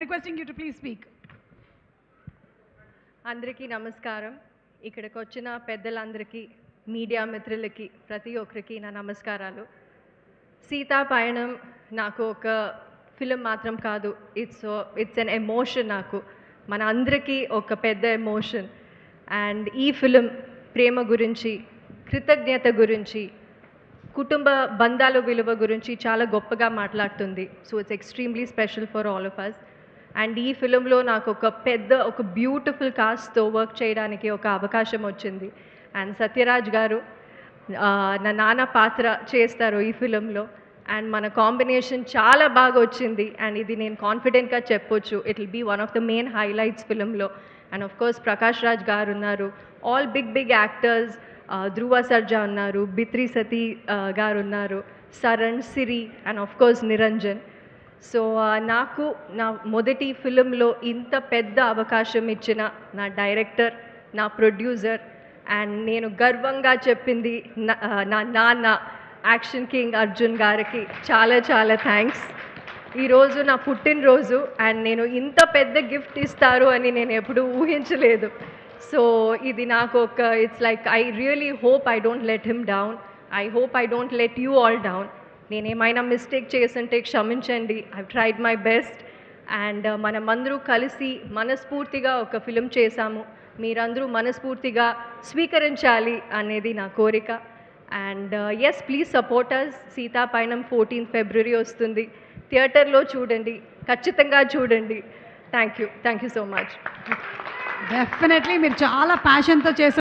requesting you to please speak. అందరికీ నమస్కారం. ఇక్కడికి వచ్చిన పెద్దలందరికీ, మీడియా మిత్రులకి, ప్రతి ఒక్కరికి నా నమస్కారాలు. సీతా పయణం నాకు ఒక ఫిలిం మాత్రం కాదు, ఇట్స్ ఎన్ ఎమోషన్. నాకు మన అందరికీ ఒక పెద్ద ఎమోషన్. అండ్ ఈ ఫిలిం ప్రేమ గురించి, కృతజ్ఞత గురించి, కుటుంబ బంధాల విలువ గురించి చాలా గొప్పగా మాట్లాడుతుంది. So it's extremely special for all of us. And ఈ ఫిలింలో నాకు ఒక బ్యూటిఫుల్ కాస్ట్తో వర్క్ చేయడానికి ఒక అవకాశం వచ్చింది. అండ్ సత్యరాజ్ గారు నా నాన్న పాత్ర చేస్తారు ఈ ఫిలింలో. అండ్ మన కాంబినేషన్ చాలా బాగా వచ్చింది. అండ్ ఇది నేను కాన్ఫిడెంట్గా చెప్పొచ్చు, it will be one of the main highlights ఫిలింలో. And of course Prakash Raj గారు ఉన్నారు, all big actors, Dhruva Sarja ఉన్నారు, బిత్రి సతీ గారు ఉన్నారు, Saran, Siri and of course Niranjan. So నాకు నా మొదటి ఫిలింలో ఇంత పెద్ద అవకాశం ఇచ్చిన నా డైరెక్టర్, నా ప్రొడ్యూసర్, అండ్ నేను గర్వంగా చెప్పింది నా నాన్న యాక్షన్ కింగ్ అర్జున్ గారికి చాలా చాలా థ్యాంక్స్. ఈరోజు నా పుట్టినరోజు, అండ్ నేను ఇంత పెద్ద గిఫ్ట్ ఇస్తారు అని నేను ఎప్పుడూ ఊహించలేదు. సో ఇది నాకు it's like I really hope I don't let him down. I hope I don't let you all down. నేనేమైనా మిస్టేక్ చేస్తుంటే క్షమించండి. I tried my best. And మనమందరూ కలిసి మనస్ఫూర్తిగా ఒక ఫిలిం చేశాము. మీరందరూ మనస్ఫూర్తిగా స్వీకరించాలి అనేది నా కోరిక. And yes, please support us. Sita Payanam 14 February వస్తుంది. థియేటర్లో చూడండి, ఖచ్చితంగా చూడండి. Thank you so much. Definitely మీరు చాలా ప్యాషన్తో చేశారు.